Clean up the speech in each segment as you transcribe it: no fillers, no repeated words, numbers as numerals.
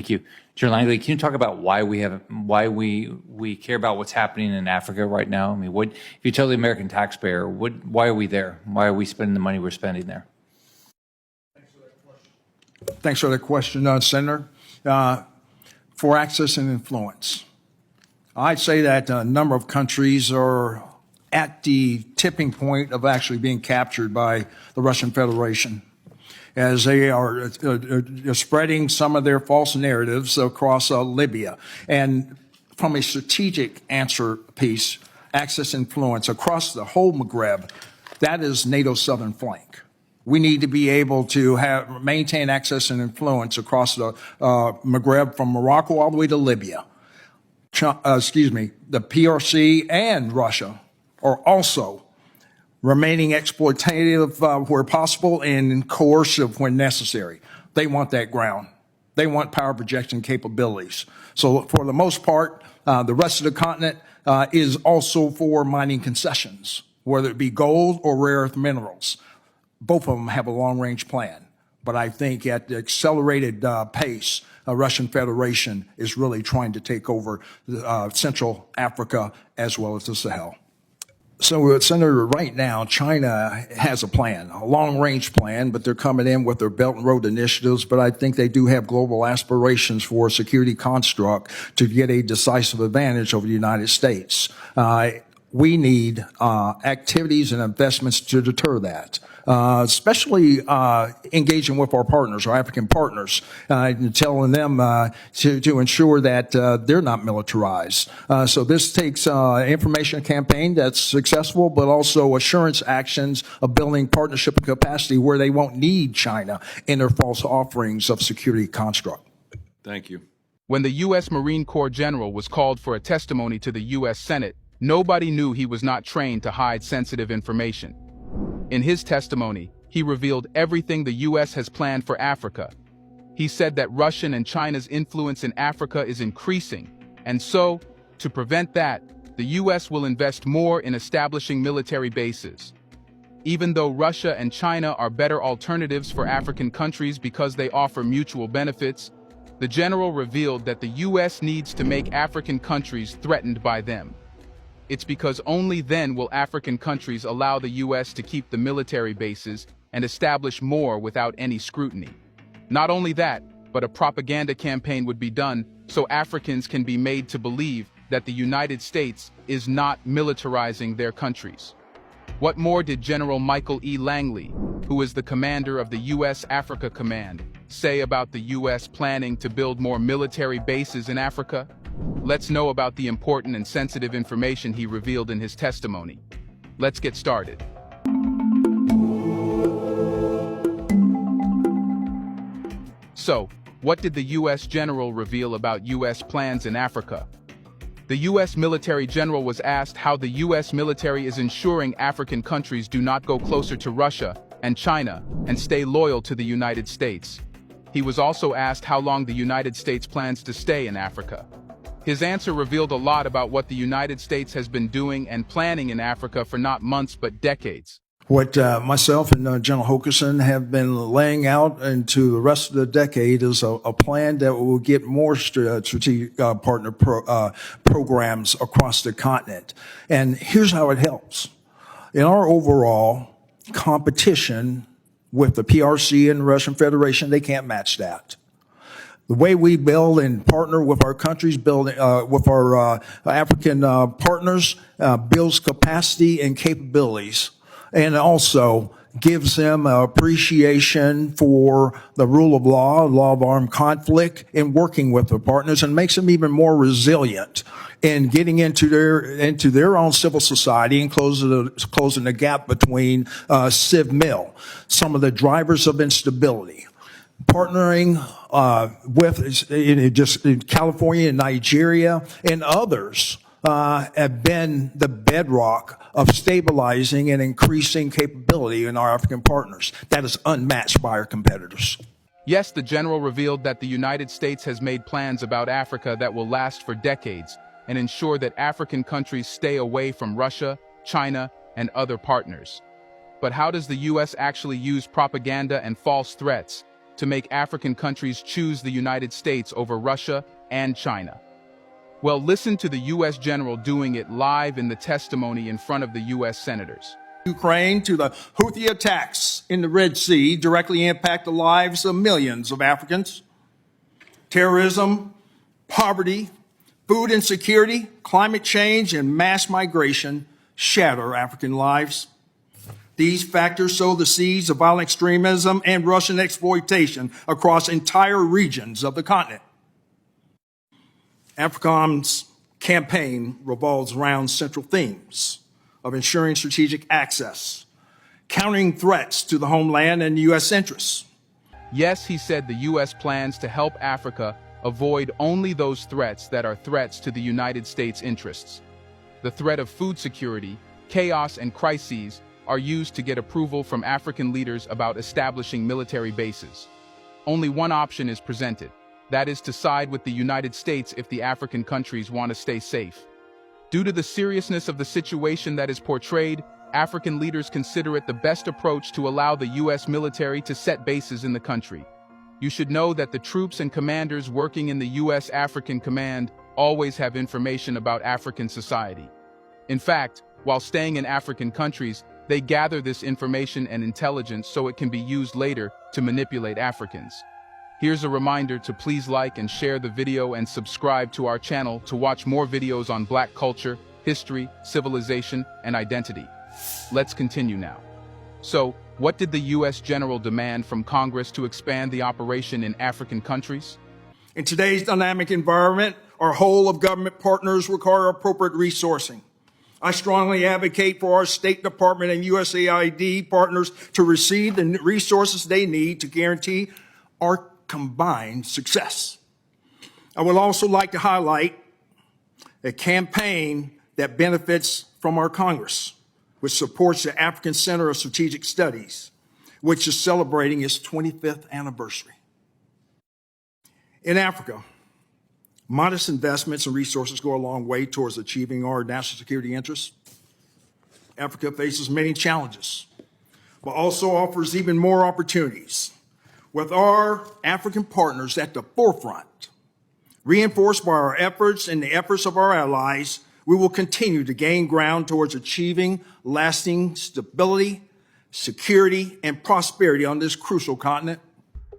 Thank you. General Langley, can you talk about why we care about what's happening in Africa right now? I mean, if you tell the American taxpayer, why are we there? Why are we spending the money we're spending there? Thanks for that question, Senator. For access and influence, I'd say that a number of countries are at the tipping point of actually being captured by the Russian Federation, as they are spreading some of their false narratives across Libya. And from a strategic answer piece, access and influence across the whole Maghreb, that is NATO's southern flank. We need to be able to maintain access and influence across the Maghreb from Morocco all the way to Libya. The PRC and Russia are also remaining exploitative where possible and coercive when necessary. They want that ground. They want power projection capabilities. So for the most part, the rest of the continent is also for mining concessions, whether it be gold or rare earth minerals. Both of them have a long-range plan. But I think at the accelerated pace, the Russian Federation is really trying to take over Central Africa as well as the Sahel. So, Senator, right now, China has a plan, a long-range plan, but they're coming in with their Belt and Road initiatives. But I think they do have global aspirations for a security construct to get a decisive advantage over the United States. We need activities and investments to deter that. Especially engaging with our partners, our African partners, and telling them to ensure that they're not militarized. So this takes information campaign that's successful, but also assurance actions of building partnership and capacity where they won't need China in their false offerings of security construct. Thank you. When the U.S. Marine Corps general was called for a testimony to the U.S. Senate, nobody knew he was not trained to hide sensitive information. In his testimony, he revealed everything the U.S. has planned for Africa. He said that Russian and China's influence in Africa is increasing, and so, to prevent that, the U.S. will invest more in establishing military bases. Even though Russia and China are better alternatives for African countries because they offer mutual benefits, the general revealed that the U.S. needs to make African countries threatened by them. It's because only then will African countries allow the U.S. to keep the military bases and establish more without any scrutiny. Not only that, but a propaganda campaign would be done so Africans can be made to believe that the United States is not militarizing their countries. What more did General Michael E. Langley, who is the commander of the U.S. Africa Command, say about the U.S. planning to build more military bases in Africa? Let's know about the important and sensitive information he revealed in his testimony. Let's get started. So, what did the U.S. general reveal about U.S. plans in Africa? The U.S. military general was asked how the U.S. military is ensuring African countries do not go closer to Russia and China and stay loyal to the United States. He was also asked how long the United States plans to stay in Africa. His answer revealed a lot about what the United States has been doing and planning in Africa for not months but decades. What myself and General Hokanson have been laying out into the rest of the decade is a plan that will get more strategic partner programs across the continent. And here's how it helps. In our overall competition with the PRC and the Russian Federation, they can't match that. The way we build and partner with our countries, with our African partners, builds capacity and capabilities, and also gives them appreciation for the rule of law of armed conflict, in working with their partners, and makes them even more resilient in getting into their own civil society and closing the gap between civ-mil, some of the drivers of instability. Partnering with just in California and Nigeria and others have been the bedrock of stabilizing and increasing capability in our African partners. That is unmatched by our competitors. Yes, the general revealed that the United States has made plans about Africa that will last for decades and ensure that African countries stay away from Russia, China, and other partners. But how does the U.S. actually use propaganda and false threats to make African countries choose the United States over Russia and China. Well, listen to the U.S. general doing it live in the testimony in front of the U.S. senators. Ukraine to the Houthi attacks in the Red Sea directly impact the lives of millions of Africans. Terrorism, poverty, food insecurity, climate change, and mass migration shatter African lives. These factors sow the seeds of violent extremism and Russian exploitation across entire regions of the continent. AFRICOM's campaign revolves around central themes of ensuring strategic access, countering threats to the homeland and U.S. interests. Yes, he said the U.S. plans to help Africa avoid only those threats that are threats to the United States' interests. The threat of food security, chaos, and crises are used to get approval from African leaders about establishing military bases. Only one option is presented. That is to side with the United States if the African countries want to stay safe. Due to the seriousness of the situation that is portrayed, African leaders consider it the best approach to allow the U.S. military to set bases in the country. You should know that the troops and commanders working in the U.S. African Command always have information about African society. In fact, while staying in African countries, they gather this information and intelligence so it can be used later to manipulate Africans. Here's a reminder to please like and share the video and subscribe to our channel to watch more videos on Black culture, history, civilization, and identity. Let's continue now. So, what did the U.S. General demand from Congress to expand the operation in African countries? In today's dynamic environment, our whole of government partners require appropriate resourcing. I strongly advocate for our State Department and USAID partners to receive the resources they need to guarantee our combined success. I would also like to highlight a campaign that benefits from our Congress, which supports the African Center of Strategic Studies, which is celebrating its 25th anniversary. In Africa, modest investments and resources go a long way towards achieving our national security interests. Africa faces many challenges, but also offers even more opportunities. With our African partners at the forefront, reinforced by our efforts and the efforts of our allies, we will continue to gain ground towards achieving lasting stability, security, and prosperity on this crucial continent.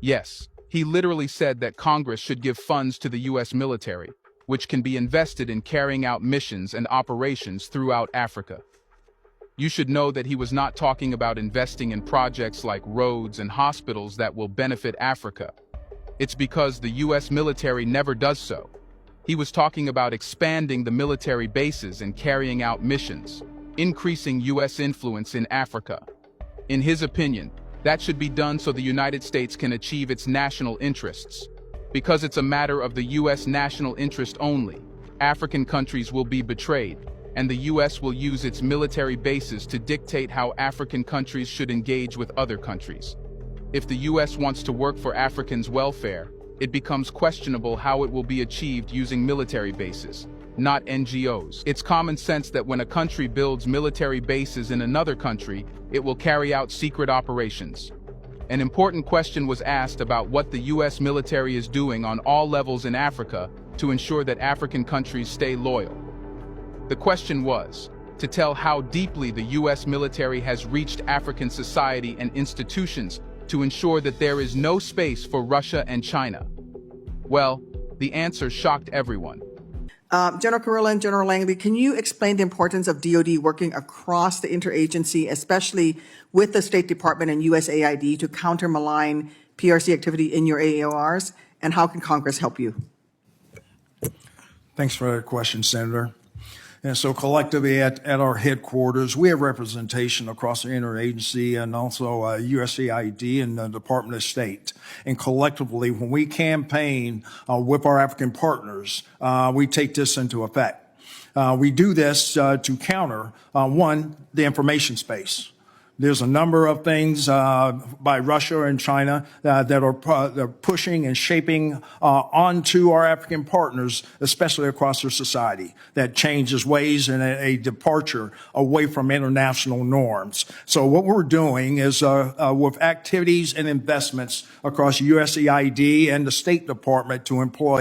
Yes, he literally said that Congress should give funds to the U.S. military, which can be invested in carrying out missions and operations throughout Africa. You should know that he was not talking about investing in projects like roads and hospitals that will benefit Africa. It's because the U.S. military never does so. He was talking about expanding the military bases and carrying out missions, increasing U.S. influence in Africa. In his opinion, that should be done so the United States can achieve its national interests. Because it's a matter of the U.S. national interest only, African countries will be betrayed, and the U.S. will use its military bases to dictate how African countries should engage with other countries. If the U.S. wants to work for Africans' welfare, it becomes questionable how it will be achieved using military bases, not NGOs. It's common sense that when a country builds military bases in another country, it will carry out secret operations. An important question was asked about what the U.S. military is doing on all levels in Africa to ensure that African countries stay loyal. The question was, to tell how deeply the U.S. military has reached African society and institutions to ensure that there is no space for Russia and China. Well, the answer shocked everyone. General Kurilla and General Langley, can you explain the importance of DoD working across the interagency, especially with the State Department and USAID, to counter malign PRC activity in your AORs, and how can Congress help you? Thanks for that question, Senator. And so collectively at our headquarters, we have representation across the interagency and also USAID and the Department of State. And collectively, when we campaign with our African partners, we take this into effect. We do this to counter, one, the information space. There's a number of things by Russia and China that are pushing and shaping onto our African partners, especially across their society, that changes ways and a departure away from international norms. So what we're doing is with activities and investments across USAID and the State Department to employ